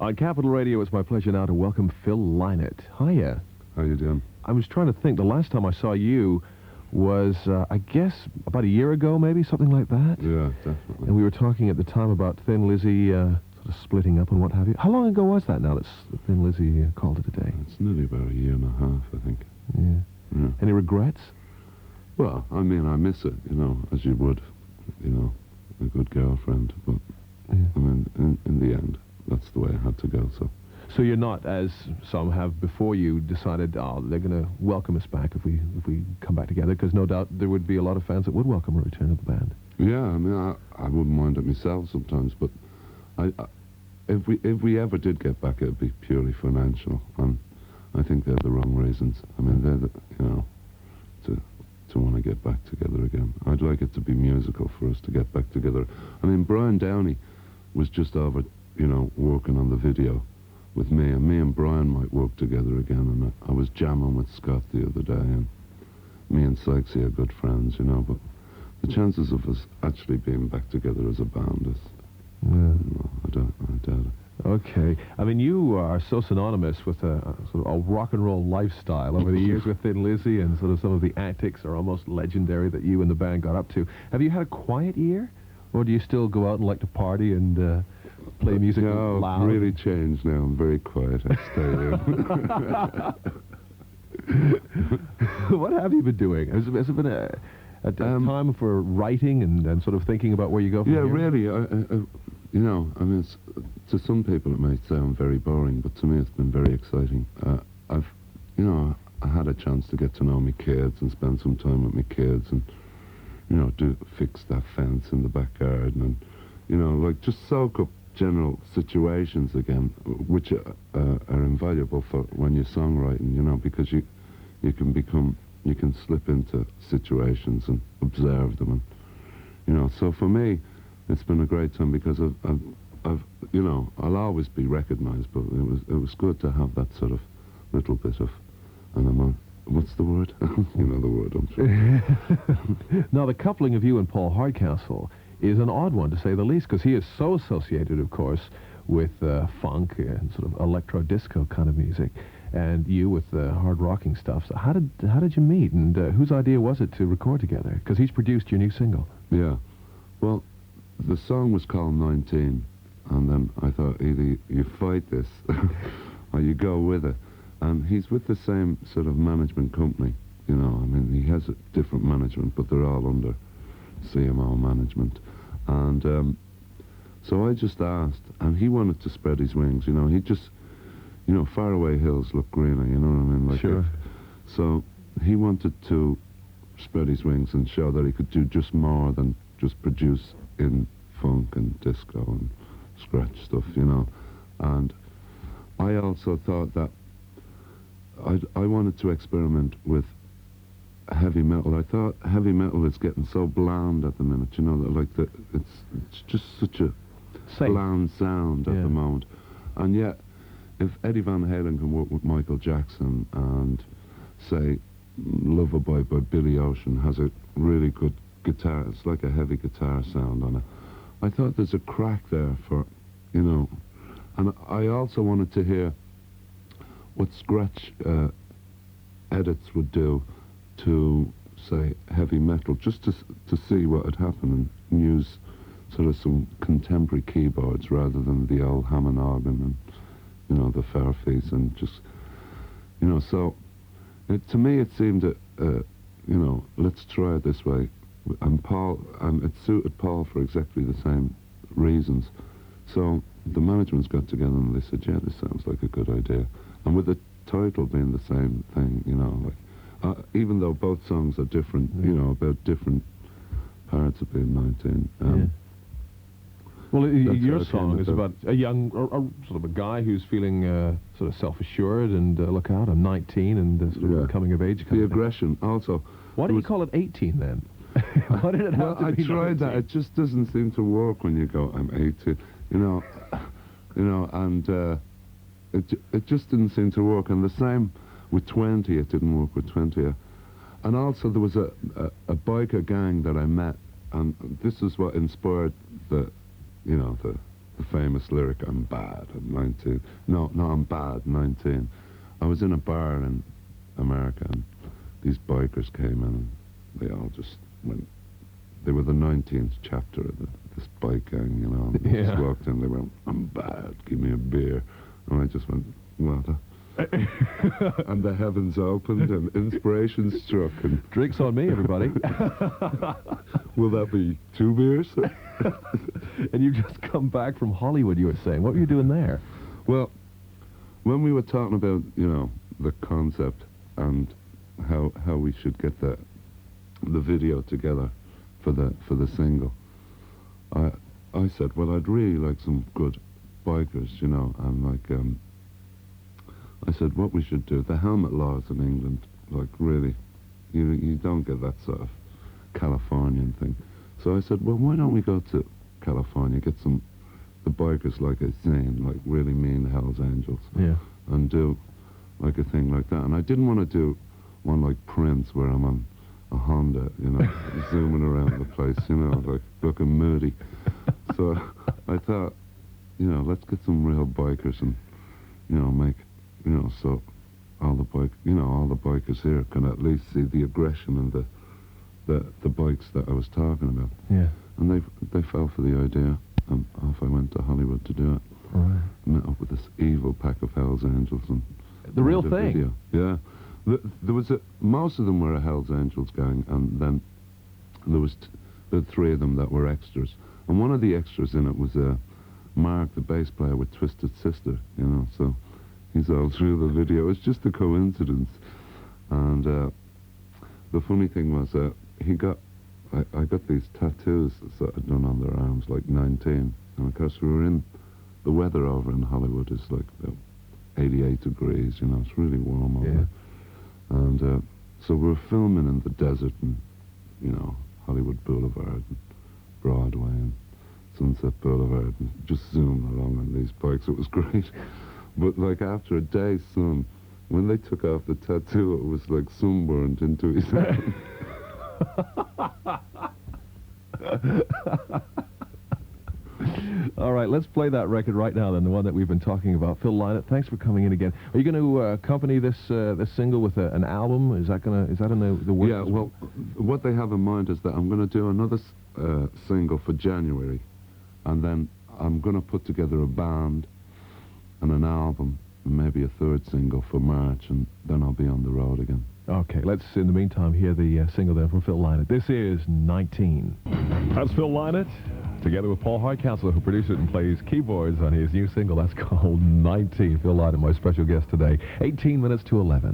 On Capital Radio, it's my pleasure now to welcome Phil Lynott. Hiya. How you doing? I was trying to think. The last time I saw you was, I guess, about a year ago, maybe, something like that? Yeah, definitely. And we were talking at the time about Thin Lizzy sort of splitting up and what have you. How long ago was that now that Thin Lizzy called it a day? It's nearly about a year and a half, I think. Yeah. Yeah. Any regrets? Well, I mean, I miss it, as you would, a good girlfriend. But, Yeah. I mean, in the end, that's the way I had to go, so. So you're not, as some have before you, decided, they're going to welcome us back if we come back together, because no doubt there would be a lot of fans that would welcome a return of the band. Yeah, I mean, I wouldn't mind it myself sometimes, but if we ever did get back, it would be purely financial, and I think they're the wrong reasons. I mean, they're to want to get back together again. I'd like it to be musical for us to get back together. I mean, Brian Downey was just over, working on the video with me, and me and Brian might work together again, and I was jamming with Scott the other day, and me and Sykesy are good friends, but the chances of us actually being back together as a band is, I doubt it. Okay. I mean, you are so synonymous with a sort of a rock and roll lifestyle over the years with Thin Lizzy, and sort of some of the antics are almost legendary that you and the band got up to. Have you had a quiet year? Or do you still go out and like to party and play music loud? No, I've really changed now. I'm very quiet. I stay in. What have you been doing? Has it been a time for writing and sort of thinking about where you go from here? Really. I mean, to some people it may sound very boring, but to me it's been very exciting. I had a chance to get to know my kids and spend some time with my kids and, fix that fence in the back garden and, just soak up general situations again, which are invaluable for when you're songwriting, because you can slip into situations and observe them, and, so for me, it's been a great time because I'll always be recognised, but it was good to have that sort of little bit of, what's the word? You know the word, I'm sure. Now, the coupling of you and Paul Hardcastle is an odd one, to say the least, because he is so associated, of course, with funk and sort of electro-disco kind of music, and you with hard rocking stuff. So how did you meet, and whose idea was it to record together? Because he's produced your new single. Yeah. Well, the song was called 19, and then I thought either you fight this or you go with it. And he's with the same sort of management company, I mean, he has a different management, but they're all under CMO management. And so I just asked, and he wanted to spread his wings, he just, faraway hills look greener, you know what I mean? Sure. So he wanted to spread his wings and show that he could do just more than just produce in funk and disco and scratch stuff, And I also thought that I wanted to experiment with heavy metal. I thought heavy metal is getting so bland at the minute, that it's just such a bland sound at the moment. And yet, if Eddie Van Halen can work with Michael Jackson and, say, Loverboy by Billy Ocean has a really good guitar, it's like a heavy guitar sound on it, I thought there's a crack there for, and I also wanted to hear what scratch edits would do to, say, heavy metal, just to see what had happened and use sort of some contemporary keyboards rather than the old Hammond organ and, the Fairfields and just, so to me it seemed that, let's try it this way. And Paul, it suited Paul for exactly the same reasons. So the management's got together and they said, yeah, this sounds like a good idea. And with the title being the same thing, even though both songs are different, about different parts of being 19. Well, your song is about a young, sort of a guy who's feeling sort of self-assured and, look out, I'm 19 and sort of coming of age. The aggression also. Why did you call it 18 then? Why did it have to be 19? I tried that. It just doesn't seem to work when you go, I'm 18, and it just didn't seem to work. And the same with 20, it didn't work with 20. And also there was a biker gang that I met, and this is what inspired the the famous lyric, I'm bad at 19. No, I'm bad, 19. I was in a bar in America, and these bikers came in, and they all just went, they were the 19th chapter of this bike gang, you know. And they just walked in, they went, I'm bad, give me a beer. And I just went, what? And the heavens opened and inspiration struck. And drinks on me, everybody. Will that be 2 beers? And you just come back from Hollywood, you were saying. What were you doing there? Well, when we were talking about, you know, the concept and how we should get the video together for the single, I said, well, I'd really like some good bikers, you know, and like, I said, what we should do, the helmet laws in England, like really, you don't get that sort of Californian thing. So I said, well, why don't we go to California, get the bikers like a Zane, like really mean Hells Angels, and do like a thing like that. And I didn't want to do one like Prince, where I'm on a Honda, you know, zooming around the place, you know, like looking moody. So I thought, you know, let's get some real bikers and, you know, make, you know, so all the bikers here can at least see the aggression and the bikes that I was talking about. Yeah. And they fell for the idea, and off I went to Hollywood to do it. Right. Met up with this evil pack of Hells Angels and the real thing. Video. Yeah. There was most of them were a Hells Angels gang, and then there was the 3 of them that were extras. And one of the extras in it was Mark, the bass player with Twisted Sister, you know, so he's all through the video. It's just a coincidence. And the funny thing was I got these tattoos that I'd done on their arms, like 19. And of course we were in, the weather over in Hollywood is like about 88 degrees, you know, it's really warm over there. And so we were filming in the desert and, you know, Hollywood Boulevard and Broadway and Sunset Boulevard, and just zooming along on these bikes. It was great. But like after a day's sun, when they took off the tattoo, it was like sunburned into his hand. All right, let's play that record right now then, the one that we've been talking about. Phil Lynott, thanks for coming in again. Are you going to accompany this single with an album? Is that in the works? Yeah, well, what they have in mind is that I'm going to do another single for January, and then I'm going to put together a band and an album, and maybe a 3rd single for March, and then I'll be on the road again. Okay, let's, in the meantime, hear the single then from Phil Lynott. This is 19. That's Phil Lynott, together with Paul Hardcastle, who produced it and plays keyboards on his new single. That's called 19. Phil Lynott, my special guest today. 18 minutes to 11.